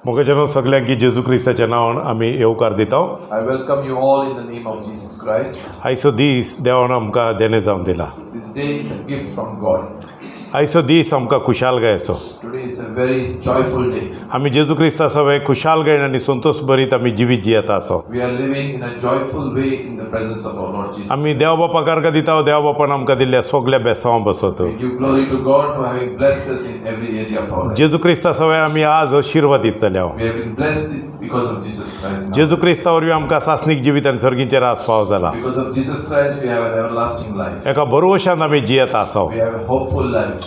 मोगेचनो सगळ्यांक जेजू क्रिस्ताच्या नावान आमी येवकार दिता. I welcome you all in the name of Jesus Christ. आयचो दीस देवान आमकां देणे जावन दिला. This day is a gift from God. आयचो दीस आमकां खुशालकाय असो. Today is a very joyful day. आमी जेजू क्रिस्ता सवय खुशालकायेन आनी संतोष भरीत आमी जिवीत जियेता असो. We are living in a joyful way in the presence of our Lord Jesus. आमी देव बापाकार दिता. देव बापान आमकां दिल्ल्या सगळ्या बेसांव बसत. We give glory to God for having blessed us in every area of our life. जेजू क्रिस्ता सवय आमी आज आशिर्वादीत जाल्या. We have been blessed because of Jesus Christ. now. जेजू क्रिस्ता वरवीं आमकां सासनीक जिवीत आनी सर्गीचेर आस्पाव जाला. Because of Jesus Christ, we have an everlasting life. एका बरोवशान आमी जियेता असो. We have a hopeful life.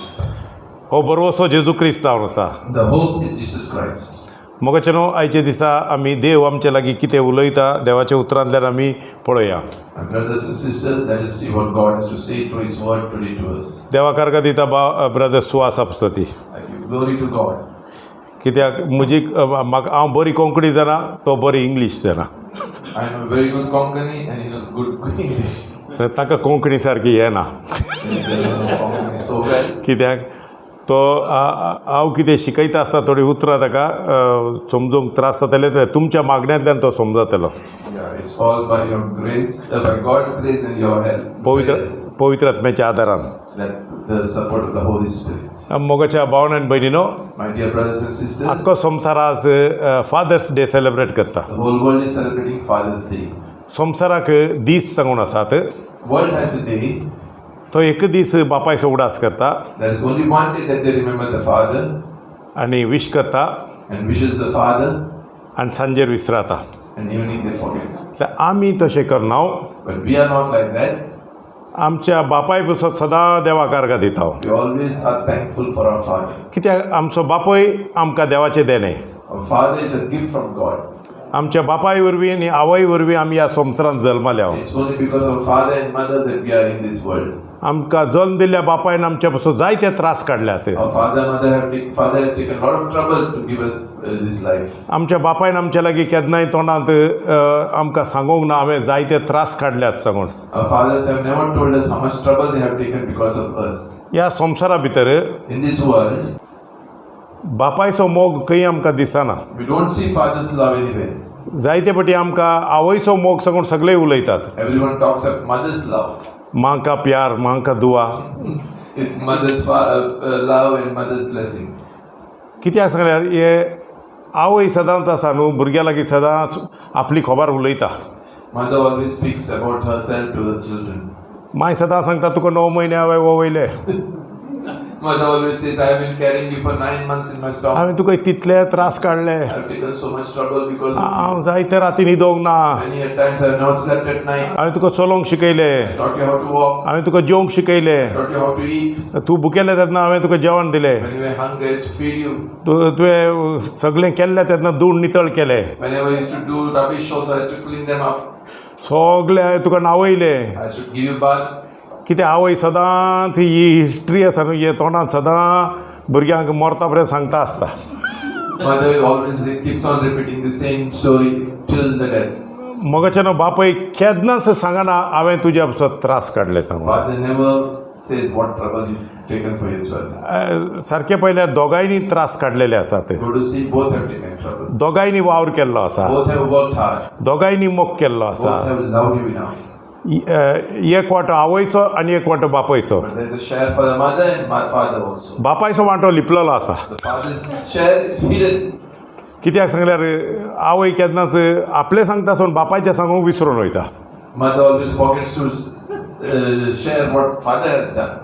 हो बरोवसो जेजू क्रिस्त जावन आसा. The hope is Jesus Christ. मोगेचनो आयच्या दिसा आमी देव आमचे लागीं कितें उलयता देवाच्या उतरांतल्यान आमी पळोवया. My brothers and sisters, let us see what God has to say through His word today to us. देवाकार दिता brother Suvas आपसती. I give glory to God. कित्याक म्हजी म्हाका हांव बरी कोंकणी जाणा तो बरी इंग्लीश जाणा. I know very good Konkani and he knows good English. ताका कोंकणी सारकी येना. Konkani so well. कित्याक तो हांव कितें शिकयता आसता थोडी उतरां ताका समजूंक त्रास जातले ते तुमच्या मागण्यांतल्यान तो समजतलो. Yeah, it's all by your grace, by God's grace and your help. पवित्र आत्म्याच्या आदारान. That the support of the Holy Spirit. मोगाच्या भावना आनी भयणीनो My dear brothers and sisters, आख्खो संवसार आज फादर्स डे सेलेब्रेट करता. the whole world is celebrating Father's Day. संवसाराक दीस सांगून आसात. World has a day. तो एक दीस बापायचो उडास करता There is only one day that they remember the Father आनी विश करता and wishes the Father, आनी सांजेर विसराता. and evening they forget. आमी तशें करना. But we are not like that. आमच्या बापाय बसत सदां देवाकार दिता. We always are thankful for our Father. कित्याक आमचो बापूय आमकां देवाचें देणें. Our Father is a gift from God. आमच्या बापाय वरवीं आनी आवय वरवीं आमी ह्या संवसारांत जल्मल्या. It's only because of Father and Mother that we are in this world. आमकां जल्म दिल्ल्या बापायन आमच्या पासून जायते त्रास काडल्यात. Our Father has taken a lot of trouble to give us this life. आमच्या बापायन आमच्या लागीं केन्नाय तोंडांत आमकां सांगूंक ना हांवें जायते त्रास काडल्यात सांगून. Our fathers have never told us how much trouble they have taken because of us. ह्या संवसारा भितर In this world, बापायचो मोग खंय आमकां दिसना. we don't see Father's love anywhere. जायते फाटी आमकां आवयचो मोग सांगून सगळे उलयतात. Everyone talks of mother's love. मां का प्यार मां का दुआ. It's mother's love and mother's blessings. कित्याक सांगल्यार हे आवय सदांच आसा न्हू भुरग्यां लागीं सदांच आपली खबर उलयता. Mother always speaks about herself to the children. My सदां सांगता तुका 9 म्हयने हांवें वोवयले. Mother always says, I have been carrying you for 9 months in my stomach. हांवें तुका तितले त्रास काडले. I have taken so much trouble because of हांव जायते राती न्हिदोंक ना. many a times I have not slept at night. हांवें तुका चलोवंक शिकयले. Taught you how to walk. हांवें तुका जेवंक शिकयले. Taught you how to eat. तूं भुकेले तेन्ना हांवें तुका जेवण दिलें. When you were hungry, I used to feed you. तुवें सगळें केल्लें तेन्ना धूळ नितळ केलें. Whenever I used to do rubbish also, I used to clean them up. सगळें हांवें तुका न्हावयलें. I used to give you bath. कित्याक आवय सदांच ही हिस्ट्री आसा न्हू हे तोंडांत सदां भुरग्यांक मरता पर्यंत सांगता आसता. Mother always keeps on repeating the same story till the death. मोगाच्यान बापय केन्नाच सांगना हांवें तुज्या पासून त्रास काडले सांगून. Father never says what trouble he's taken for your children. सारकें पयल्या दोगांयनी त्रास काडलेले आसात. Go to see, both have taken trouble. दोगांयनी वावर केल्लो आसा. Both have worked hard. दोगांयनी मोग केल्लो आसा. Both have loved you enough. एक वांटो आवयचो आनी एक वांटो बापयचो. But there's a share for the mother and my father also. बापायचो वांटो लिपलेलो आसा. The father's share is hidden. कित्याक सांगल्यार आवय केन्नाच आपलें सांगता सोडून बापायचें सांगूंक विसरून वयता. Mother always forgets to share what father has done.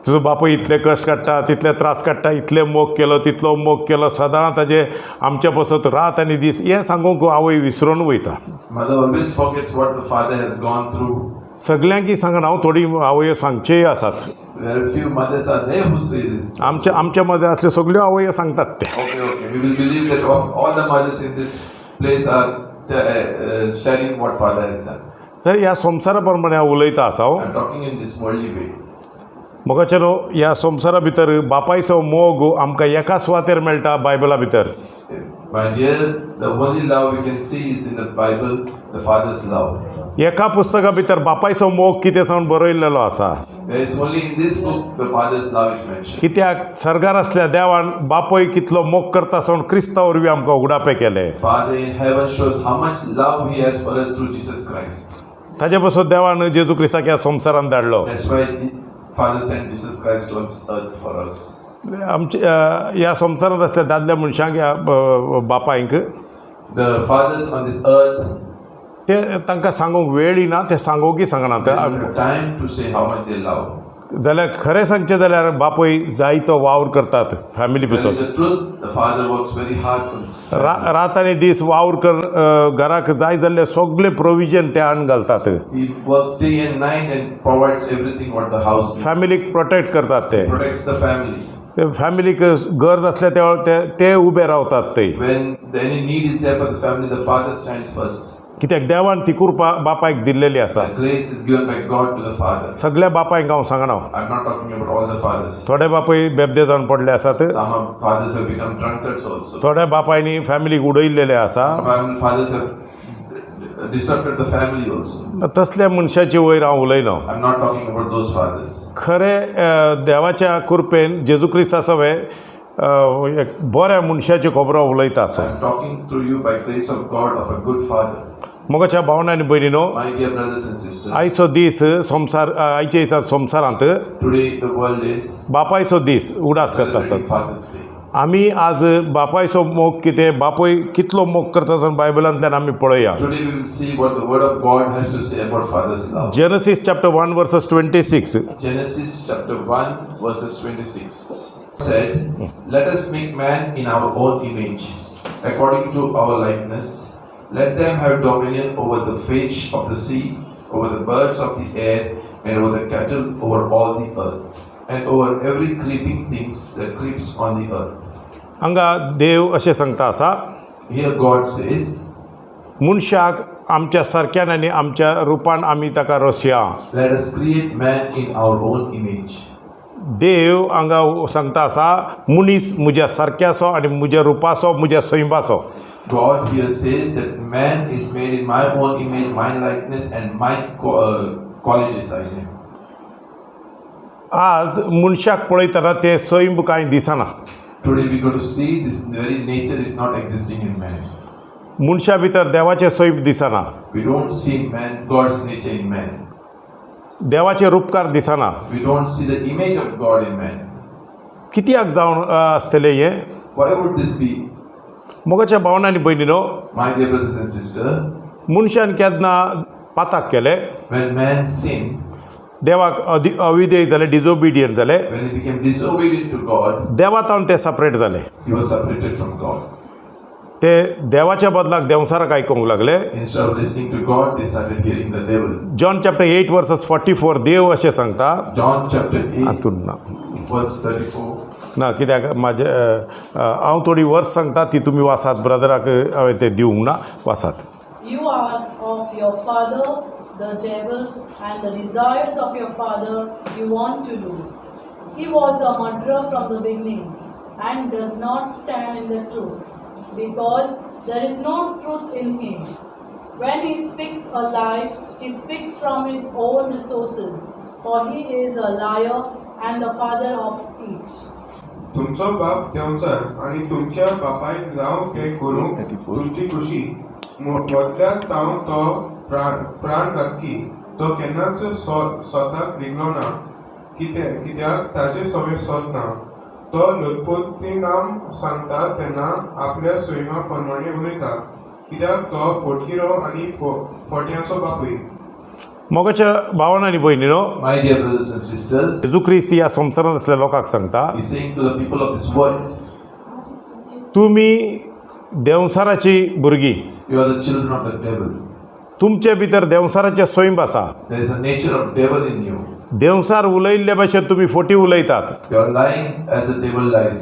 तुजो बापूय इतले कश्ट काडटा तितले त्रास काडटा इतले मोग केलो तितलो मोग केलो सदां ताजे आमच्या पासत रात आनी दीस हें सांगूंक आवय विसरून वयता. Mother always forgets what the father has gone through. सगळ्यांकी सांगना हांव थोडी आवयो सांगचेय आसात. There are few mothers are there who say this. आमच्या मध्ये असले सगळ्यो आवयो सांगतात ते. Okay. We will believe that all the mothers in this place are sharing what father has done. Sir ह्या संवसारा प्रमाणे हांव उलयता आसा. I'm talking in this worldly way. मोगाचेनो ह्या संवसारा भितर बापायचो मोग आमकां एका सुवातेर मेळटा बायबला भितर. My dear, the only love we can see is in the Bible, the Father's love. एका पुस्तका भितर बापायचो मोग कितें सावन बरयल्लेलो आसा. There is only in this book the Father's love is mentioned. कित्याक सर्गार आसल्या देवान बापोय कितलो मोग करता सावन क्रिस्ता वरवीं आमकां उगडापे केले. Father in heaven shows how much love He has for us through Jesus Christ. ताजे पासून देवान जेजू क्रिस्ताक ह्या संवसारांत धाडलो. That's why Father sent Jesus Christ to this earth for us. आमच्या ह्या संवसारांत आसल्या दादल्या मनशांक ह्या बापायक The fathers on this earth ते तांकां सांगूंक वेळ ना, ते सांगोकी सांगनात. they don't have time to say how much they love. जाल्यार खरें सांगचें जाल्यार बापोय जायतो वावर करतात फॅमिली Telling पासून. the truth, the Father works very hard for us. रात आनी दीस वावर कर घराक जाय जाल्ले सगळे प्रोविजन ते हाडून घालतात. He works day and night and provides everything what the house needs. फॅमिलीक प्रोटेक्ट करतात ते. Protects the family. ते फॅमिलीक गरज आसल्या ते ते उबे रावतात ते. When any need is there for the family, the Father stands first. कित्याक देवान ती कृपा बापायक दिल्लेली आसा. The grace is given by God to the Father. सगळ्या बापायक हांव सांगना. I'm not talking about all the fathers. थोडे बापूय बेबदे जावन पडले आसात. Some of fathers have become drunkards also. थोड्या बापायनी फॅमिलीक उडयल्लेले आसा. Some fathers have disrupted the family also. तसल्या मनशाची वयर हांव उलयना. I'm not talking about those fathers. खरे देवाच्या कृपेन जेजू क्रिस्त आसावे एक बऱ्या मनशाची खबरो उलयता आसा. I'm talking to you by grace of God of a good father. मोगाच्या भावनांनी भयणीनो, My dear brothers and sisters, आयचो दीस संवसार आयच्या दिसांत संवसारांत today the world is बापायचो दीस उडास करता आसत. celebrating Father's Day. आमी आज बापायचो मोग कितें, बापूय कितलो मोग करता आसत बायबलांतल्यान आमी पळोवया. Today we will see what the word of God has to say about father's love. Genesis chapter 1 versus 26. Genesis chapter 1 verses 26 said, "Let us make man in our own image, according to our likeness. Let them have dominion over the fish of the sea, over the birds of the air, and over the cattle, over all the earth, and over every creeping things that creeps on the earth." हांगा देव अशें सांगता आसा, Here God says, मनशाक आमच्या सारक्यान आनी आमच्या रुपान आमी ताका रचया. "Let us create man in our own image." देव हांगा सांगता आसा, मनीस म्हज्या सारक्याचो आनी म्हज्या रुपाचो, म्हज्या सैमाचो. God here says that man is made in my own image, my likeness, and my qualities are in him. आज मनशाक पळयतना ते सैम कांय दिसना. Today we go to see this very nature is not existing in man. मनशा भितर देवाचे Sam दिसना. We don't see man, God's nature in man. देवाचे रूपकार दिसना. We don't see the image of God in man. कित्याक जावन आसतलें हें? Why would this be? मोगाच्या भावनांनी भयणीनो, My dear brothers and sisters, मनशान केन्ना पाताक केले, when man sinned, देवाक अविधेय जाले, डिजोबिडियंट जाले, when he became disobedient to God, देवातावन ते सेपरेट जाले. he was separated from God. ते देवाच्या बदलाक देवसाराक आयकूंक लागले. Instead of listening to God, they started hearing the devil. John chapter 8 versus 44 देव अशें सांगता. John chapter 8 हातून ना verse 34. ना कित्याक म्हाजे हांव थोडी वर्स सांगता ती तुमी वाचात. ब्रदराक हांवें ते दिवंक ना, वाचात. You are of your father, the devil, and the desires of your father you want to do. He was a murderer from the beginning, and does not stand in the truth, because there is no truth in him. When he speaks a lie, he speaks from his own resources, for he is a liar and the father of it. तुमचो बाप देंवचार आनी तुमच्या बापायक जावं ते करूंक तुमची खुशी मोदल्याक जावं तो प्राण घातकी तो केन्नाच स्वताक निगलो ना, कित्याक ताचे सवय सोदना. तो लोकपोतीनाम सांगता तेन्ना आपल्या सैमा प्रमाणे उलयता, कित्याक तो पोटगिरो आनी पोट्यांचो बापूय. मोगाच्या भावनांनी भयणीनो, My dear brothers and sisters, जेजू ख्रिस्त ह्या संवसारांत आसल्या लोकांक सांगता, he's saying to the people of this world, तुमी देवसाराची भुरगीं, you are the children of the devil. तुमचे भितर देवसाराचे सैम आसा. There is a nature of devil in you. Devsar उलयल्ले भाशेन तुमी फोटी उलयतात. You are lying as the devil lies.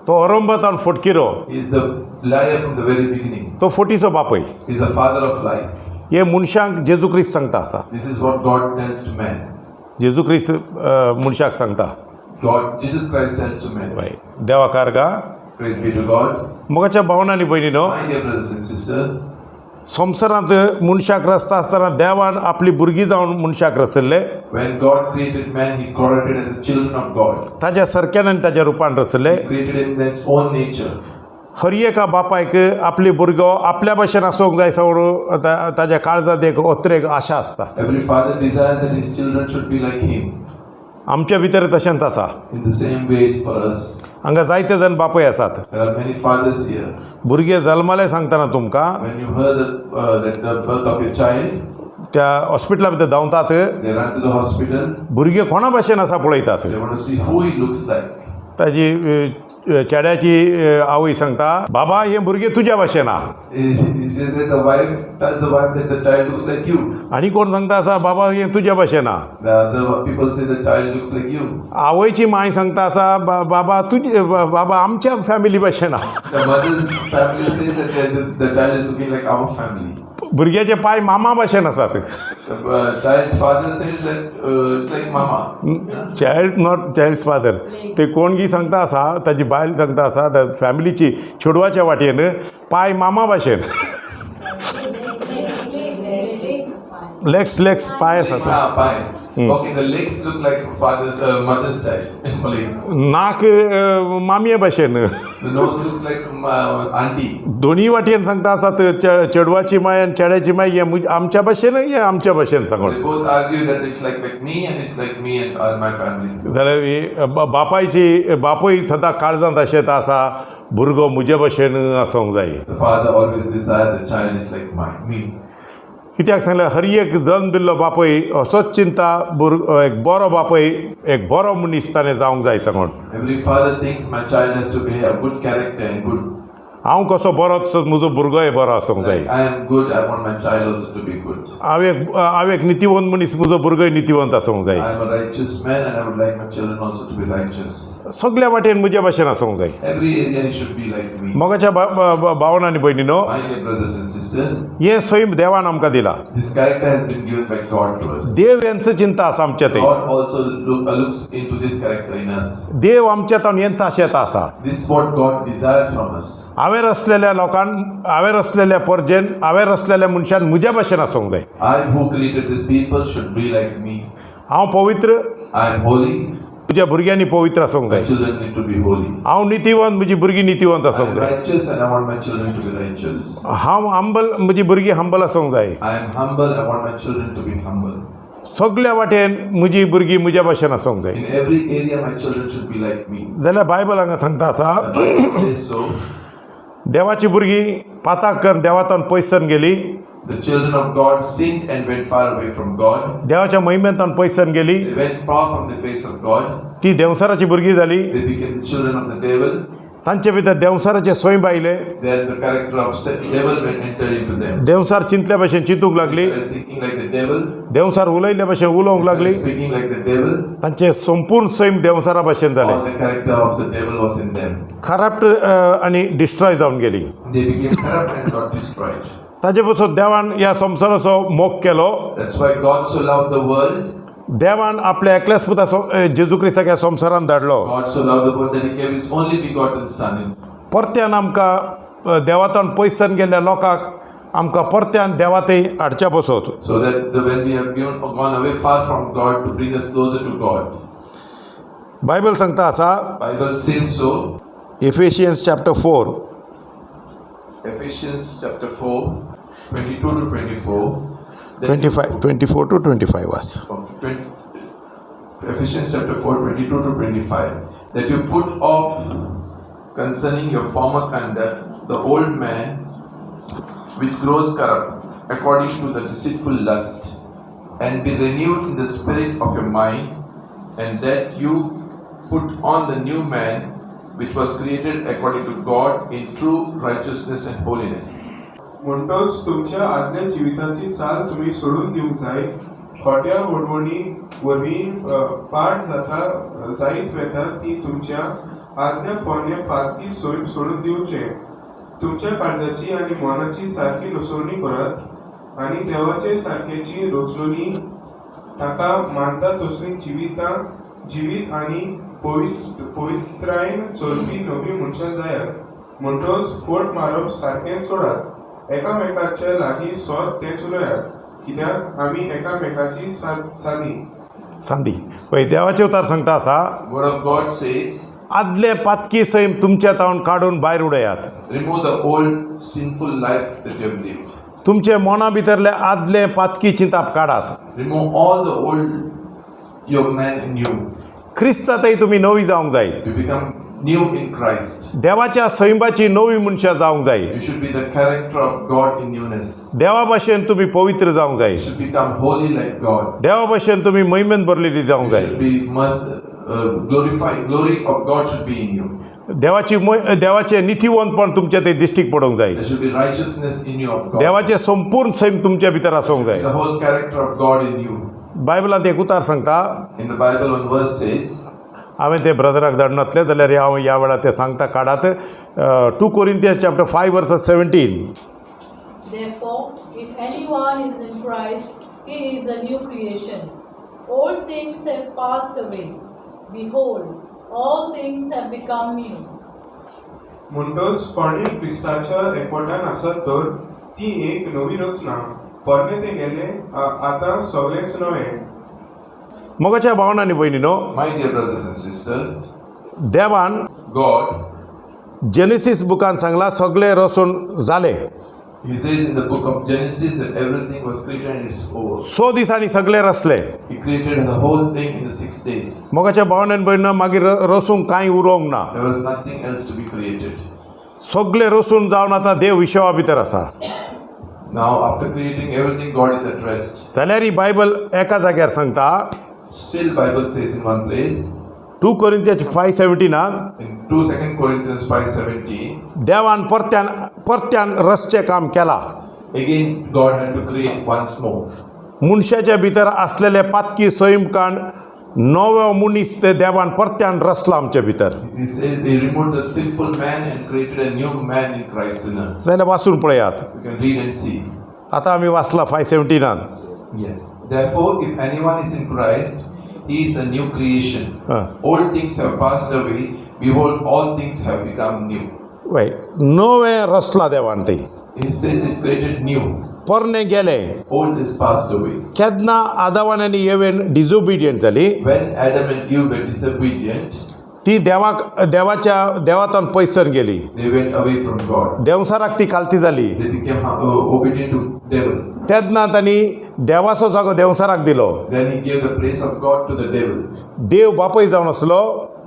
तो अरंभतान फोटकिरो, He is the liar from the very beginning. तो फोटीचो बापय. He is the father of lies. हे मनशांक जेजू ख्रिस्त सांगता आसा. This is what God tells to man. जेजू ख्रिस्त मनशाक सांगता. God, Jesus Christ tells to man. देवा कारगा. Praise be to God. मोगाच्या भावांनी आनी भयणीनो, My dear brothers and sisters, संवसारांत मनशाक रचता आसतना देवान आपली भुरगीं जावन मनशाक रचयल्ले. when God created man, He created as the children of God. ताज्या सरक्यान आनी ताज्या रुपान रचयल्ले. He created in His own nature. हर एका बापायक आपली भुरगो आपल्या भशेन आसूंक जाय म्हणून ताज्या काळजांत एक ओत्रेक आशा आसता. Every father desires that his children should be like him. आमच्या भितर तशेंच आसा. In the same way it's for us. हांगा जायते जण बापूय आसात. There are many fathers here. भुरगे जल्माले सांगतना तुमकां When you heard that the birth of your child, त्या हॉस्पिटला भितर धांवतात, they run to the hospital. भुरगे कोणा भशेन आसा पळयतात. They want to see who he looks like. ताजी चेड्याची आवय सांगता, बाबा हे भुरगे तुज्या भशेन आहा. She says a wife tells the wife that the child looks like you. आनी कोण सांगता आसा, बाबा हे तुज्या भशेन आहा. The other people say the child looks like you. आवयची माय सांगता आसा, बाबा तुजे बाबा आमच्या फॅमिली भशेन आहा. The mother's family says that the child is looking like our family. भुरग्याचे पाय मामा भशेन आसात. The child's father says that it's like mama. Child not child's father. ते कोणगी सांगता आसा, ताजी बायल सांगता आसा, फॅमिलीची चेडवाच्या वाटेन पाय मामा भशेन. लेग्स पाय आसात. Pie. Okay, the legs look like father's mother's child. Legs. नाक मामये भशेन. The nose looks like auntie. दोन्ही वाटेन सांगता आसात, चेडवाची माय आनी चेड्याची माय हे आमच्या भशेन हे आमच्या भशेन सांगून. They both argue that it's like me and it's like me and all my family. जाल्यार ही बापूय सदां काळजांत अशें आसा, भुरगो म्हजे भशेन आसूंक जाय. The father always desires the child is like me. कित्याक सांगल्यार हर एक जल्म दिल्लो बापूय असोच चिंता, एक बरो बापूय एक बरो मनीस ताणें जावंक जाय सांगून. Every father thinks my child has to be a good character and good. हांव कसो बरो तसो म्हजो भुरगोय बरो आसूंक जाय. I am good. I want my child also to be good. हांव एक नितीवंत मनीस, म्हजो भुरगोय नितीवंत आसूंक जाय. I am a righteous man and I would like my children also to be righteous. सगळ्या वाटेन म्हज्या भशेन आसूंक जाय. Every area he should be like me. मोगाच्या भावान आनी भयणीनो, My dear brothers and sisters, हें सैम देवान आमकां दिलां. this character has been given by God to us. देव हेंचो चिंता आसा आमच्या थंय. God also looks into this character in us. देव आमच्या तावन हें ताशेत आसा. This is what God desires from us. हांवें रचलेल्या लोकांक, हांवें रचलेल्या परजेन, हांवें रचलेल्या मनशान म्हज्या भशेन आसूंक जाय. I who created these people should be like me. हांव पवित्र, I am holy. तुज्या भुरग्यांनी पवित्र आसूंक My जाय. children need to be holy. हांव नितीवंत, म्हजी भुरगीं नितीवंत I आसूंक am जाय. righteous and I want my children to be righteous. हांव हंबल, म्हजी भुरगीं हंबल आसूंक जाय. I am humble. I want my children to be humble. सगळ्या वाटेन म्हजी भुरगीं म्हज्या भशेन आसूंक जाय. In every area, my children should be like me. जाल्यार बायबल हांगा सांगता आसा, The Bible says so. देवाची भुरगीं पाताक करून देवातान पयसन गेली. The children of God sinned and went far away from God. देवाच्या महिमेंतान पयसन गेली. They went far from the grace of God. ती देवसाराची भुरगीं जाली. They became the children of the devil. तांचे भितर देवसाराचे सोयब आयले. Then the character of devil went entered into them. Devsar चिंतल्या भशेन चिंतूंक लागली. They were thinking like the devil. Devsar उलयल्या भशेन उलोवंक लागली. Speaking like the devil. तांचे संपूर्ण सैम देवसारा भशेन जाले. All the character of the devil was in them. खराब आनी डिस्ट्रॉय जावन गेली. They became corrupt and got destroyed. ताजे पसून देवान ह्या संवसाराचो मोग केलो. That's why God so loved the world. देवान आपल्या एकल्यासपुता जेजू क्रिस्ताक ह्या संवसारान धाडलो. God so loved the world that He gave His only begotten Son. परत्यान आमकां देवातान पयसन गेल्ल्या लोकांक आमकां परत्यान देवातय हाडच्या पसत. So that when we have gone away far from God to bring us closer to God. Bible सांगता आसा, Bible says so. Ephesians chapter 4 Ephesians chapter 4, 22 to 24. 24 to 25 वास. Ephesians chapter 4, 22 to 25. That you put off concerning your former conduct the old man which grows corrupt according to the deceitful lust, and be renewed in the spirit of your mind, and that you put on the new man which was created according to God in true righteousness and holiness. म्हणटोच तुमच्या आदल्या जिविताची चाल तुम्ही सोडून दिवंक जाय. खोट्या वडवणी वरवीं पाठ जायत वेता ती तुमच्या आदल्या पोरण्या पातकी सोडून दिवचे. तुमच्या काळजाची आणि मनाची सारखी नुसवणी करात आणि देवाचे सारख्याची रोचलोनी ताका मानता तसली जीवित आणि पवित्रायेन चलपी नवी मनशां जायात. म्हणटोच फोट मारप सारकें सोडात, एकामेकाचे लागीं सोद तें उलोयात, कित्याक आमी एकामेकाची सादी. सांदी पळय देवाचे उतार सांगता आसा Word of God says, आदले पातकी सैम तुमच्या तावन काडून भायर उडयात. remove the old sinful life that you have lived. तुमचे मना भितरले आदले पातकी चिंताप काडात. Remove all the old young man in you. ख्रिस्तातय तुमी नवी जावंक जाय. You become new in Christ. देवाच्या सैमाची नवी मनशां जावंक जाय. You should be the character of God in newness. देवा भाशेन तुमी पवित्र जावंक जाय. You should become holy like God. देवा भाशेन तुमी महिमेन भरलेली जावंक You जाय. should be glory of God should be in you. देवाचे नितीवंतपण तुमच्या ते दिश्टीक पडोवंक जाय. There should be righteousness in you of God. देवाचे संपूर्ण सैम तुमच्या भितर आसूंक जाय. The whole character of God in you. बायबलांत एक उतार सांगता, In the Bible, one verse says, हांवें ते ब्रदराक धाडनातले जाल्यार हांव ह्या वेळार ते सांगता काडात. 2 Corinthians chapter 5 verses 17. Therefore, if anyone is in Christ, he is a new creation. Old things have passed away. Behold, all things have become new. म्हणटोच कोणीय क्रिस्ताच्या एकवटान आसत तर ती एक नवी रचना. पोरणे ते गेले, आतां सगळेंच नवें. मोगाच्या भावनांनी भयणीनो, my dear brothers and sisters, देवान God, जेनेसीस बुकान सांगला सगळे रचून जाले. He says in the book of Genesis that everything was created and it's over. 6 दिसांनी सगळे रचले. He created the whole thing in the 6 days. मोगाच्या भावनांनी भयणीनो, मागीर रचूंक कांय उरोवंक ना. There was nothing else to be created. सगळे रचून जावन आतां देव विश्वा भितर आसा. Now, after creating everything, God is at rest. जाल्यार ही बायबल एका जाग्यार सांगता, Still, Bible says in one place, 2 Corinthians 5:17 in 2 Corinthians 5:17, देवान परत्यान रसचें काम केला. again God had to create once more. मनशाच्या भितर आसलेले पातकी सैमकांड नवो मनीस ते देवान परत्यान रचला आमच्या भितर. He says He removed the sinful man and created a new man in Christ in us. जाल्यार वाचून पळयात. You can read and see. आतां आमी वाचला 5:17. Yes. Therefore, if anyone is in Christ, he is a new creation. Old things have passed away. Behold, all things have become new. वय नवें रचला देवान ते. He says He's created new. परने गेले. Old is passed away. केन्ना आदावान आनी येवेन डिजोबिडियंट जाली, When Adam and Eve were disobedient, ती देवातान पयसर गेली. they went away from God. देवसाराक ती कालती जाली. They became obedient to devil. तेन्ना तांणी देवाचो जागो देवसाराक दिलो. Then He gave the place of God to the devil. देव बापय जावन आसलो,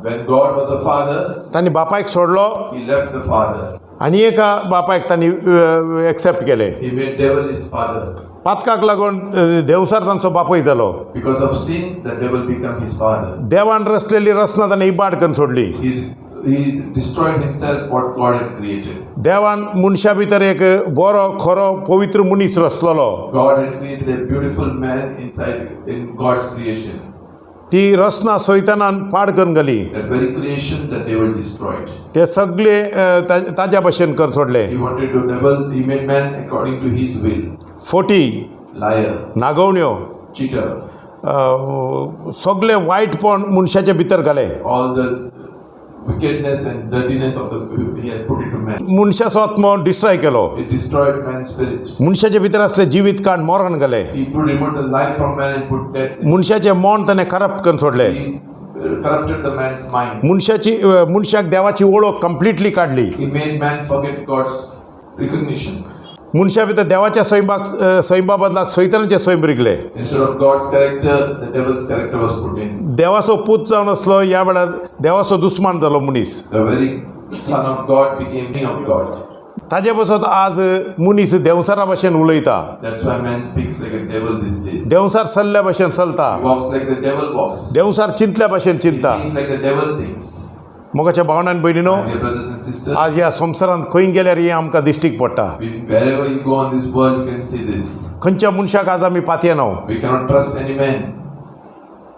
When God was a father, तांणी बापायक सोडलो He left the father. आनी एका बापायक तांणी एक्सेप्ट केले. He made devil his father. पातकाक लागून देवसार तांचो बापय जालो. Because of sin, the devil became his father. देवान रचलेली रचना ताणें इबाड करून सोडली. He destroyed himself what God had created. देवान मनशा भितर एक बरो खरो पवित्र मनीस रचलेलो. God had created a beautiful man inside in God's creation. ती रचना सैतानान पाड करून गेली. That very creation the devil destroyed. ते सगळे ताज्या भशेन करून सोडले. He wanted to devil. He made man according to his will. Forty, Liar, नागवण्यो, cheater, सगळे वायटपण मनशाच्या भितर घाले. all the wickedness and dirtiness of the he has put into man. मनशाचो आत्मो destroy Kelo. It destroyed man's spirit. मनशाच्या भितर असले जिवीत काण मोरण घाले. He removed the life from man and put death. मनशाचे मन ताणें करप्ट करून सोडले. He corrupted the man's mind. मनशाक देवाची ओळख कंप्लिटली काढली. He made man forget God's recognition. मनशा भितर देवाच्या सैमा बदलाक सैतानाचे सैम रिगले. Instead of God's character, the devil's character was put in. देवाचो पूत जावन आसलो, ह्या वेळार देवाचो दुस्मान जालो मनीस. The very Son of God became King of God. ताजे पासून आज मनीस देवसारा भशेन उलयता. That's why man speaks like a devil these days. Devsar सल्ल्या भशेन चलता. He walks like the devil walks. Devsar चिंतल्या भशेन He चिंता. thinks like the devil thinks. मोगाच्या भावनान भयणीनो, My dear brothers and sisters, आज ह्या संवसारांत खंय गेल्यार हें आमकां दिश्टीक पडटा. wherever you go on this world, you can see this. खंयच्या मनशाक आज आमी पातये नाव. We cannot trust any man.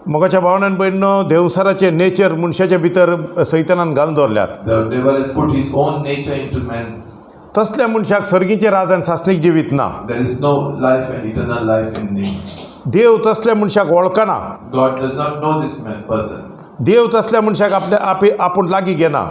मोगाच्या भावनान भयणीनो, देवसाराचे नेचर मनशाच्या भितर सैतानान घालून दवरल्यात. The devil has put his own nature into man's. तसल्या मनशाक सर्गीचे राज आनी सासणीक जिवीत ना. There is no life and eternal life in him. देव तसल्या मनशाक वळखना. God does not know this person. देव तसल्या मनशाक आपूण लागीं घेना.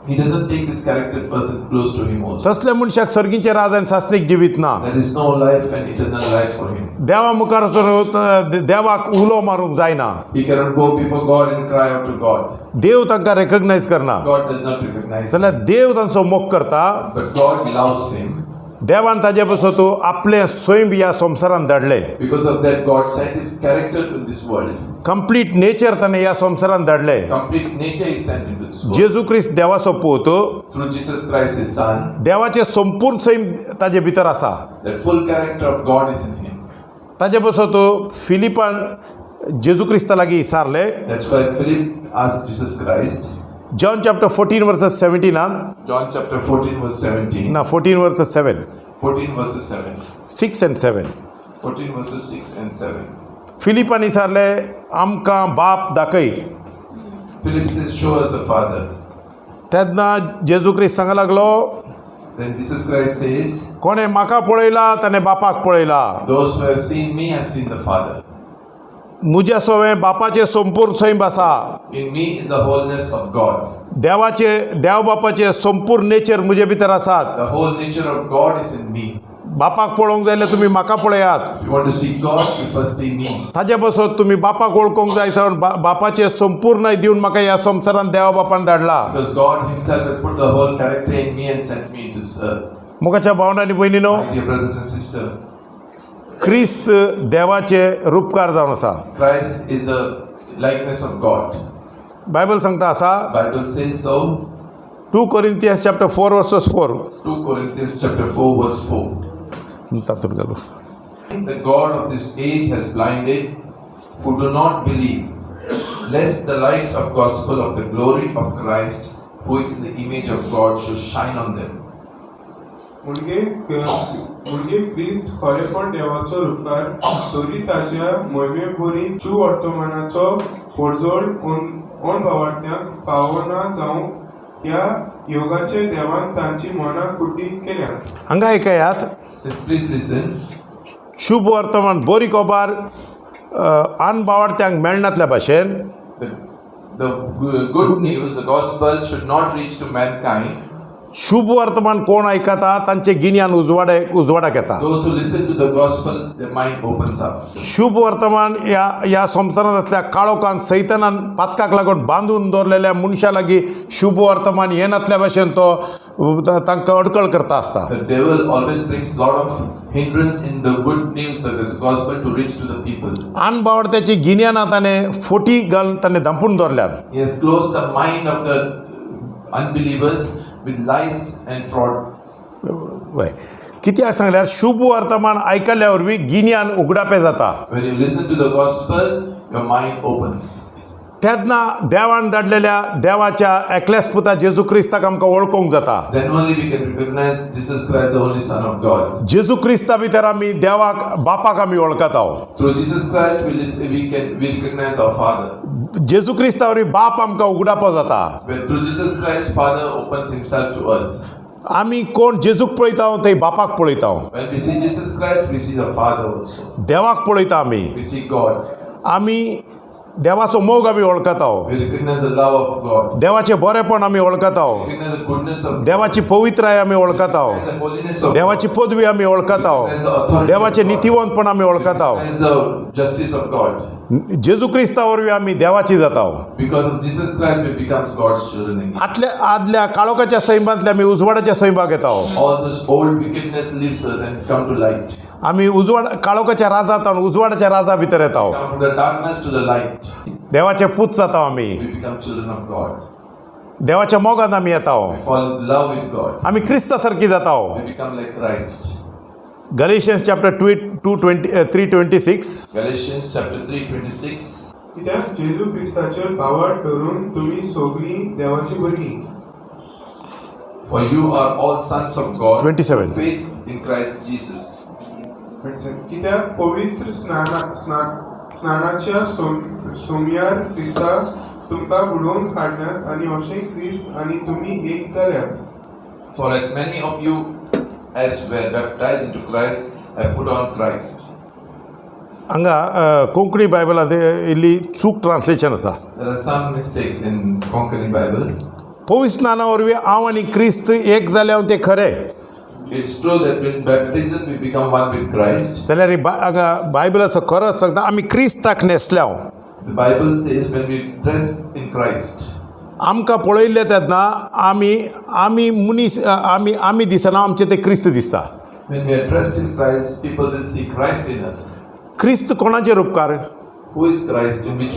He doesn't take this character person close to him also. तसल्या मनशाक सर्गीचे राजान सासनीक जिवीत ना. There is no life and eternal life for him. देवा मुखार वचून देवाक उलो मारूंक जायना. He cannot go before God and cry out to God. देव तांकां रेकग्नायज करना. God does not recognize him. जाल्यार देव तांचो मोग करता. But God loves him. देवान ताजे पासून तूं आपले स्वयं ह्या संवसारान धाडले. Because of that, God sent his character to this world. Complete nature ताणें ह्या संवसारान धाडले. Complete nature is sent into this world. जेजू क्रिस्त देवाचो पूत, Through Jesus Christ, his son, देवाचे संपूर्ण सैम ताजे भितर आसा. the full character of God is in him. ताजे पासून तूं फिलिपान जेजू क्रिस्ता लागीं इसारले. That's why Philip asked Jesus Christ, John chapter 14 versus 17 John chapter 14 verse 17, ना 14 versus 7 14 verses 7, 6 and 7 14 verses 6 and 7. फिलिपान इसारले आमकां बाप दाखय. Philip says, show us the Father. तेन्ना जेजू क्रिस्त सांगूंक लागलो, Then Jesus Christ says, कोणें म्हाका पळयला ताणें बापाक पळयला. those who have seen me have seen the Father. म्हज्या सोवें बापाचें संपूर्ण सैम आसा. In me is the wholeness of God. देव बापाचे संपूर्ण नेचर म्हजे भितर आसात. The whole nature of God is in me. बापाक पळोवंक जाय जाल्यार तुमी म्हाका पळयात. If you want to see God, you first see me. ताजे पासून तुमी बापाक वळखूंक जाय जावन बापाचे संपूर्ण दिवन म्हाका ह्या संवसारान देवा बापान धाडला. Because God himself has put the whole character in me and sent me to this earth. मुखाच्या भावनांनी भयणीनो, My dear brothers and sisters, क्रिस्त देवाचे रूपकार जावन आसा. Christ is the likeness of God. Bible सांगता आसा Bible says so. 2 Corinthians chapter 4 verses 4 2 Corinthians chapter 4 verse 4. तातूंत घालू. The God of this age has blinded who do not believe, lest the light of gospel of the glory of Christ, who is in the image of God, should shine on them. मुलगे क्रिस्त खरेपण देवाचो रूपकार तरी ताच्या मोहिमे बरी सुवर्तमानाचो पडजोड अणभवार्थ्यांक पावना जावं ह्या योगाचे देवान तांची मना कुटी केल्या. हांगा ऐकयात, Please listen. शुभ वर्तमान बरी खबर अणभवार्थ्यांक मेळनातल्या भाशेन The good news, the gospel, should not reach to mankind. शुभ वर्तमान कोण आयकता तांचे गिन्यान उजवाडाक येता. Those who listen to the gospel, their mind opens up. शुभ वर्तमान ह्या संवसारांतल्या काळोखान सैतानान पातकाक लागून बांदून दवरलेल्या मनशा लागीं शुभ वर्तमान हे नातल्या भाशेन तो तांकां अडकळ करता आसता. The devil always brings lot of hindrance in the good news, the gospel, to reach to the people. अणभवार्थ्याची गिन्यानां ताणें फोटी घालून ताणें धांपून दवरल्यात. He has closed the mind of the unbelievers with lies and fraud. वय कित्याक सांगल्यार शुभ वर्तमान आयकल्या वरवीं गिन्यान उगडापें जाता. When you listen to the gospel, your mind opens. तेन्ना देवान धाडलेल्या देवाच्या एकल्यासपुता जेजू क्रिस्ताक आमकां वळखूंक जाता. Then only we can recognize Jesus Christ, the only Son of God. जेजू क्रिस्ता भितर आमी देवाक बापाक आमी वळखता. Through Jesus Christ, we recognize our Father. जेजू क्रिस्ता वरवीं बाप आमकां उगडापो जाता. When through Jesus Christ, Father opens Himself to us. आमी कोण जेजूक पळयता थंय बापाक पळयता. When we see Jesus Christ, we see the Father also. देवाक पळयता आमी. We see God. आमी देवाचो मोग आमी वळखता. We recognize the love of God. देवाचें बरेपण आमी वळखता. We recognize the goodness of God. देवाची पवित्राय आमी वळखता. We recognize the holiness of देवाची God. पदवी आमी वळखता. We recognize the authority देवाचे of God. नितीवंतपण आमी We वळखता. recognize the justice of God. जेजू क्रिस्ता वरवीं आमी देवाची जाता. Because of Jesus Christ, we become God's children again. आदल्या काळोखाच्या सैमांतल्या आमी उजवाडाच्या सैमाक येता. All this old wickedness leaves us and come to light. आमी काळोखाच्या राजांतल्यान उजवाडाच्या राजा भितर येता. Come from the darkness to the light. देवाचे पूत जाता आमी. We become children of God. देवाच्या मोगान आमी येता. We fall in love with God. आमी क्रिस्ता सारकी जाता. We become like Christ. Galatians chapter 3:26 Galatians chapter 3:26. कित्याक जेजू क्रिस्ताचेर भावार्थ धरून तुमी सगळीं देवाची भुरगीं. For you are all sons of God. 27. through faith in Christ Jesus. कित्याक पवित्र स्नानाच्या सोमयार क्रिस्ताक तुमकां बुडोवन काडल्यात आनी अशें क्रिस्त आनी तुमी एक जाल्यात. For as many of you as were baptized into Christ have put on Christ. हांगा कोंकणी बायबलांत इल्ली चूक ट्रान्सलेशन आसा. There are some mistakes in Konkani Bible. पवित्र स्नाना वरवीं हांव आनी क्रिस्त एक जाले हांव तें खरें. It's true that in baptism we become one with Christ. जाल्यार बायबलाचो खरोच सांगता आमी क्रिस्ताक न्हेसल्या. The Bible says when we dress in Christ, आमकां पळयल्ले तेन्ना आमी मनीस आमी दिसना आमचे ते क्रिस्त दिसता. when we are dressed in Christ, people will see Christ in us. क्रिस्त कोणाचेर उपकार? Who is Christ? In which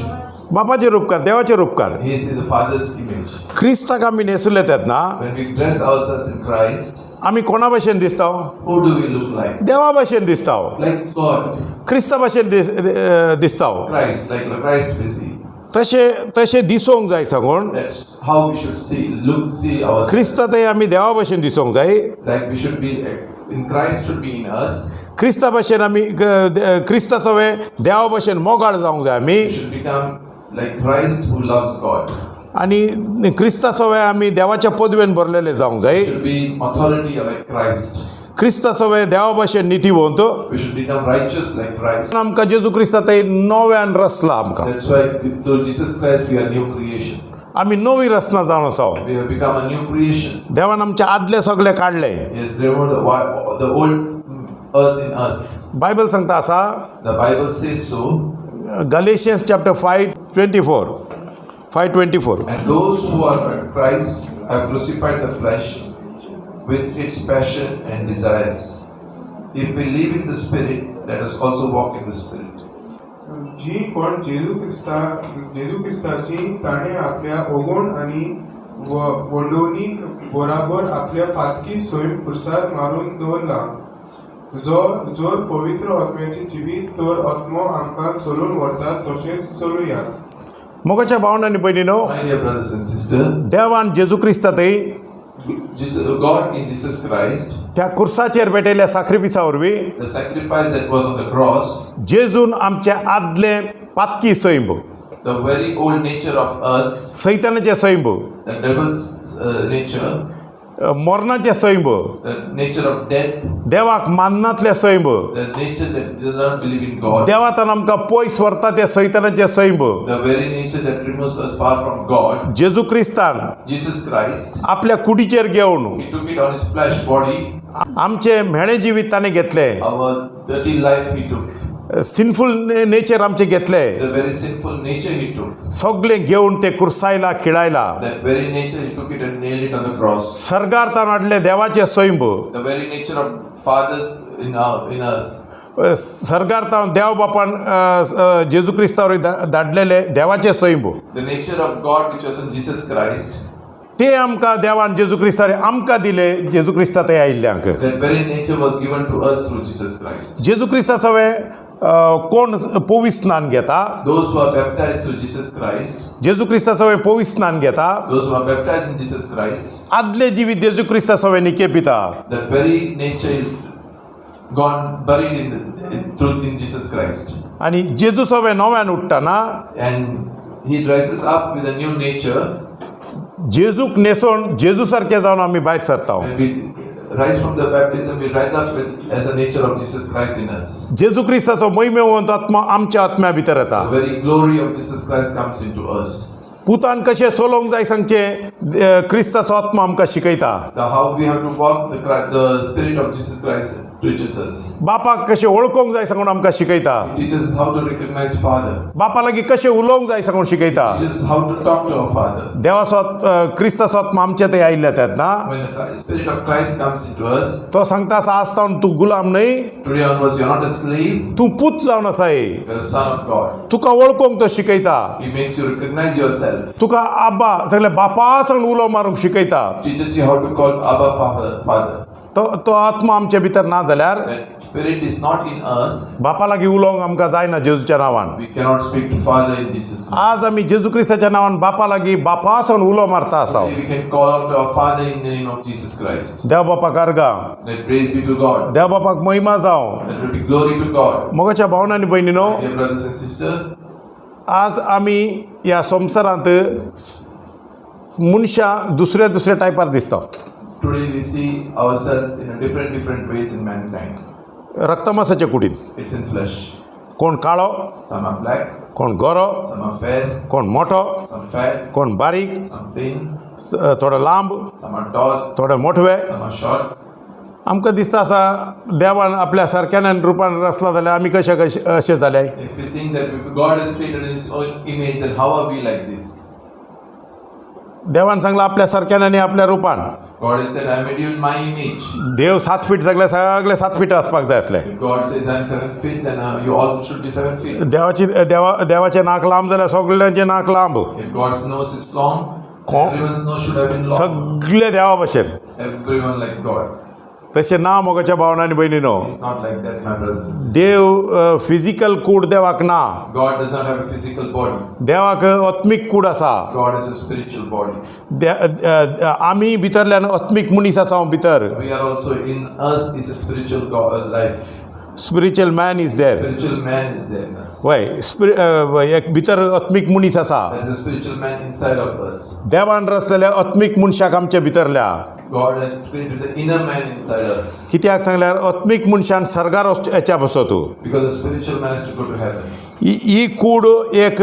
बापाचेर उपकार, देवाचेर उपकार. He is in the Father's image. क्रिस्ताक आमी न्हेसले तेन्ना When we dress ourselves in Christ, आमी कोणा भशेन दिसता? who do we look like? देवा भशेन दिसता. Like God. क्रिस्ता भशेन दिसता. Christ, like Christ we see. तशें दिसोंक जाय सांगून That's how we should see ourselves. क्रिस्तांतय आमी देवा भशेन दिसोंक जाय. Like we should be in Christ should be in us. Crysta भशेन आमी क्रिस्ताचो देवा भशेन मोगाळ जावंक जाय आमी. We should become like Christ who loves God. आनी क्रिस्ताचो आमी देवाच्या पदवेन भरलेले जावंक जाय. We should be authority like Christ. क्रिस्ताचो देवा भशेन नितीवंत. We should become righteous like Christ. आमकां जेजू क्रिस्तांतय नव्यान रचला आमकां. That's why through Jesus Christ we are new creation. आमी नवी रचना जावन आसा. We have become a new creation. देवान आमचे आदले सगळे काडले. He has removed the old us in us. Bible सांगता आसा The Bible says so. Galatians chapter 5:24. And those who are at Christ have crucified the flesh with its passion and desires. If we live in the Spirit, let us also walk in the Spirit. जी कोण जेजू क्रिस्ताची ताणे आपल्या ओगोण आणि वडोवणी बरोबर आपल्या पातकी सोयीन पुरसाद मारून दवरला. जोर पवित्र आत्म्याची जिवीत तोर आत्मो आमकां चलून व्हरता तशेंच चलुया. मोगाच्या भावंड आनी भयणीनो, My dear brothers and sisters, देवान जेजू क्रिस्तांतय God in Jesus Christ, त्या कुर्साचेर भेटयल्या साखरिपिसा वरवीं the sacrifice that was on the cross, जेजून आमचे आदले पातकी सैंब, the very old nature of us, सैतानाचे सैंब, the devil's nature, मरणाचे सैंब, the nature of death, देवाक मान्नातले सैंब, the nature that does not believe in God, देवातान आमकां पयस व्हरता ते सैतानाचे सैंब, the very nature that removes us far from God, Jeju क्रिस्तान Jesus Christ, आपल्या कुडीचेर घेवन He took it on His flesh body, आमचे म्हेणे जिवीत ताणें घेतले. our dirty life He took, sinful nature आमचे घेतले. the very sinful nature He took, सगळे घेवन ते कुर्सायला खिळायला. that very nature He took it and nailed it on the cross, सर्गार हाडले देवाचे सैंब, the very nature of fathers in us, सर्गार देव बापान जेजू क्रिस्तावर धाडलेले देवाचे सैंब, the nature of God which was in Jesus Christ, ते आमकां देवान जेजू क्रिस्तार आमकां दिले. जेजू क्रिस्तांत आयिल्ल्यांक that very nature was given to us through Jesus Christ. जेजू क्रिस्ताचो कोण पवित्र स्नान घेता, Those who are baptized through Jesus Christ, जेजू क्रिस्ताचो पवित्र स्नान घेता, those who are baptized in Jesus Christ, आदले जिवीत जेजू क्रिस्ताचो निके पिता. that very nature is gone buried in truth in Jesus Christ, आनी जेजू सवे नव्यान उठ्ठाना and He rises up with a new nature. जेजूक न्हेसोवन जेजू सारके जावन आमी भायर सरता. When we rise from the baptism, we rise up with as a nature of Jesus Christ in us. जेजू क्रिस्ताचो महिमेवंत आत्मा आमच्या आत्म्या भितर येता. The very glory of Jesus Christ comes into us. पुतान कशें चलोवंक जाय सांगचे क्रिस्ताचो आत्मा आमकां शिकयता. How we have to walk, the Spirit of Jesus Christ teaches us. बापाक कशें वळखोंक जाय सांगून आमकां शिकयता. It teaches us how to recognize Father. बापा लागीं कशें उलोवंक जाय सांगून शिकयता. It teaches us how to talk to our Father. देवाचो क्रिस्ताचो आत्मा आमचे थंय आयिल्ले तेन्ना When the Spirit of Christ comes into us, तो सांगता आसा आज तावन तूं गुलाम न्हय, today onwards you are not a slave, तूं पूत जावन आसाय. you are a son of God. तुका वळखोंक तो शिकयता. He makes you recognize yourself. तुका आब्बा सगळे बापा सांगून उलो मारूंक शिकयता. Teaches you how to call Abba Father. तो आत्मा आमचे भितर ना जाल्यार That Spirit is not in us, बापा लागीं उलोवंक आमकां जायना जेजूच्या नांवान. we cannot speak to Father in Jesus' name. आज आमी जेजू क्रिस्ताच्या नांवान बापा लागीं बापा सांगून उलो मारता आसा. We can call out to our Father in the name of Jesus Christ. Dev बापाक अर्गा, Let praise be to God. देव बापाक महिमा जावं. Let there be glory to God. मोगाच्या भावनांनी भयणीनो, Dear brothers and sisters, आज आमी ह्या संवसारांत मनशां दुसऱ्या टायपार दिसता. today we see ourselves in a different ways in mankind. रक्तमासाच्या कुडींत It's in flesh. कोण काळो, Some are black, कोण गोरो, some are fair, कोण मोठो, some fat, कोण बारीक, some thin, थोडं लांब some are tall, थोडं मोठवे some are short. आमकां दिसता असा देवान आपल्या सारक्यान आनी रुपान रचला जाल्यार आमी कशे अशे जाले. If you think that if God is created in His own image, then how are we like this? देवान सांगला आपल्या सारक्यान आनी आपल्या रुपान. God has said, I made you in my image. देव 7 फीट सगळे 7 फीट आसपाक जाय आसले. If God says I'm 7 feet, then you all should be 7 feet. देवाचे नाक लांब जाल्यार सगळ्यांचे नाक लांब. If God's nose is long, Oh. everyone's nose should have been long. सगळे देवा भशेन. Everyone like God. तशें ना मोगाच्या भावना आनी भयणीनो. It's not like that, my brothers and sisters. देव फिजिकल कूड देवाक ना. God does not have a physical body. देवाक आत्मीक कूड आसा. God has a spiritual body. आमी भितरल्यान आत्मीक मनीस आसा हांव भितर. We are also in us is a spiritual life. Spiritual man is there. Spiritual man is there in us. वय एक भितर आत्मीक मनीस आसा. There is a spiritual man inside of us. देवान रचलेल्या आत्मीक मनशाक आमच्या भितरल्या. God has created the inner man inside us. कित्याक सांगल्यार आत्मीक मनशान सर्गार वचच्या बसो तूं. Because the spiritual man has to go to heaven. ही कूड एक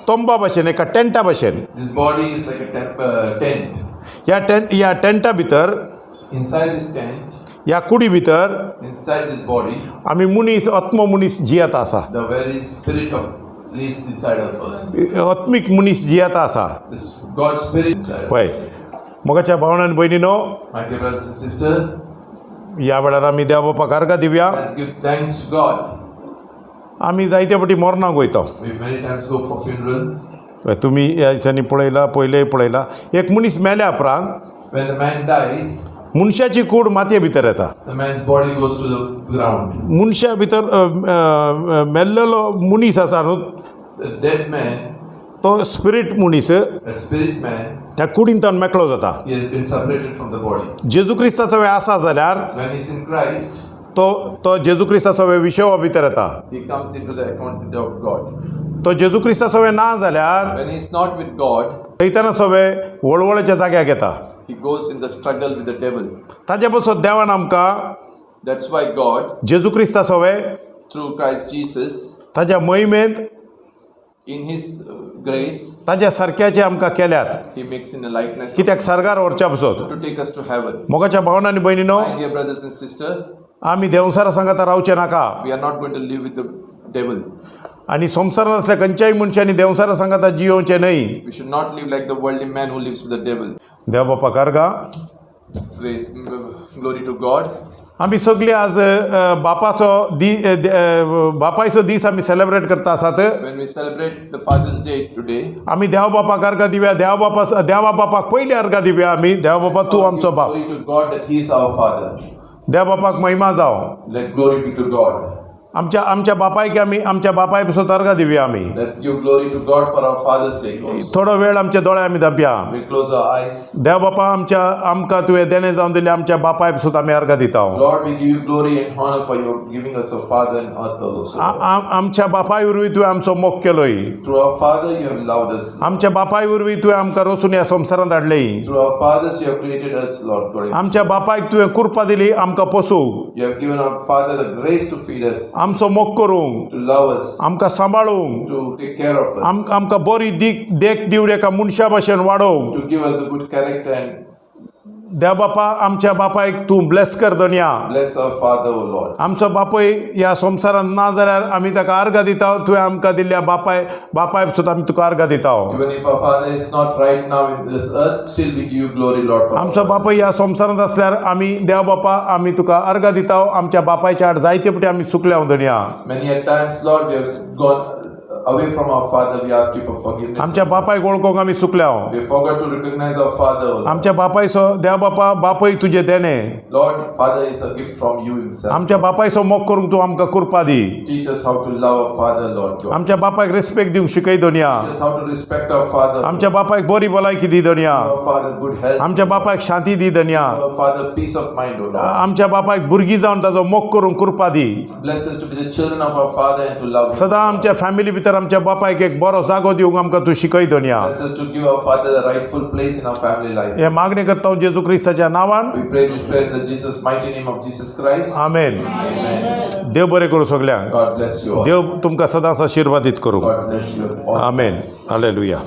तोंबा भशेन एका टेंटा भशेन. This body is like a tent. ह्या टेंटा भितर Inside this tent, ह्या कुडी भितर inside this body, आमी मनीस आत्म मनीस जियेता आसा. the very spirit of lives inside of us. आत्मीक मनीस जियेता आसा. This God's spirit inside. वय मोगाच्या भावनान भयणीनो, My dear brothers and sisters, ह्या वेळार आमी देवा बापाक अर्घ Divya. let's give thanks to God. आमी जायते फावटी मरणाक वयता. We many times go for funeral. तुमी ह्या दिसांनी पळयला, पयलेय पळयला, एक मनीस मेल्या उपरांत When the man dies, मनशाची कूड मातये भितर येता. the man's body goes to the ground. मनशा भितर मेल्लेलो मनीस आसा न्हू, The dead man, तो स्पिरीट मनीस that spirit man, त्या कुडींतल्यान मेकळो जाता. he has been separated from the body. जेजू क्रिस्ताचो वेळ आसा जाल्यार When he's in Christ, तो जेजू क्रिस्ताचो वेळ विशवा भितर येता. he comes into the account of God. तो जेजू क्रिस्ताचो वेळ ना जाल्यार When he's not with God, सैतानाचो वेळ वळवळेच्या जाग्याक येता. he goes in the struggle with the devil. ताचे पसून देवान आमकां That's why God, जेजू क्रिस्ताचो वेळ through Christ Jesus, ताच्या महिमेंत in his grace, ताच्या सारक्याचे आमकां केल्यात. he makes in the likeness कित्याक सर्गार व्हरच्या पसून to take us to heaven. मोगाच्या भावनांनी भयणीनो, My dear brothers and sisters, आमी देवसारा सांगाता रावचे नाका. we are not going to live with the devil. आनी संवसारांत असल्या खंयच्याय मनशांनी देवसारा सांगाता जियोवचे न्हय. We should not live like the worldly man who lives with the devil. Dev बापाक Argha. Grace, glory to God. आमी सगळी आज बापायचो दीस आमी सेलेब्रेट करता आसात. When we celebrate the Father's Day today, आमी देव बापाक अर्घ दिवया. देवा बापाक पयली अर्घ दिवया आमी. देव बापा तूं आमचो बाप. glory to God that He is our Father. देव बापाक महिमा जावं. Let glory be to God. आमच्या बापायक आमी आमच्या बापाय पसून अर्घ दिवया आमी. Let's give glory to God for our Father's sake also. थोडो वेळ आमचे दोळे आमी धांपया. We close our eyes. देव बापा आमकां तुवें देणे जावन दिले आमच्या बापाय पसून आमी अर्घ दिता. Lord, we give you glory and honor for your giving us a Father and earth also. आमच्या बापाय वरवीं तुवें आमचो मोग केलोय. Through our Father you have loved us. आमच्या बापाय वरवीं तुवें आमकां रचून ह्या संवसारांत हाडलय. Through our fathers you have created us, Lord. Glory. आमच्या बापायक तुवें कृपा दिली आमकां पोसूंक. You have given our Father the grace to feed us, आमचो मोग करूंक, to love us, आमकां सांबाळूंक, to take care of us, आमकां बरी देख दिवड एका मनशा भशेन वाडोवंक. to give us a good character and देव बापा आमच्या बापायक तूं ब्लेस कर दोनया. bless our Father, O Lord. आमचो बापूय ह्या संवसारांत ना जाल्यार आमी ताका अर्घ दिता. तुवें आमकां दिल्ल्या बापाय पसून आमी तुका अर्घ दिता. Even if our Father is not right now in this earth, still we give you glory, Lord. For आमचो बापूय ह्या संवसारांत आसल्यार आमी देव बापा आमी तुका अर्घ दिता. आमच्या बापायच्या आड जायते फावटी आमी चुकल्या दोनया. many a times, Lord, we have gone away from our Father. We ask you for forgiveness. आमच्या बापायक वळखोंक आमी चुकल्या. We forgot to recognize our Father, O Lord. आमच्या बापायचो देव बापा बापूय तुजे देणे. Lord, Father is a gift from you Himself. आमच्या बापायचो मोग करूंक तूं आमकां कृपा दी. Teach us how to love our Father, Lord God. आमच्या बापायक रिस्पेक्ट दिवंक शिकय दोनया. Teach us how to respect our Father. आमच्या बापायक बरी भलायकी दी दोनया. Our Father, good health. आमच्या बापायक शांती दी दोनया. Our Father, peace of mind, O Lord. आमच्या बापायक भुरगीं जावन ताचो मोग करूंक कृपा दी. Bless us to be the children of our Father and to love Him. सदां आमच्या फॅमिली भितर आमच्या बापायक एक बरो जागो दिवंक आमकां तूं शिकय दोनया. Bless us to give our Father the rightful place in our family life. हे मागणी करता हांव जेजू क्रिस्ताच्या नांवान. We pray this prayer in the Jesus mighty name of Jesus Christ. Amen. Amen. देव बरें करूं सगळ्यांक. God bless you all. देव तुमकां सदांच आशिर्वादीत करूं. God bless you all. Amen. Hallelujah.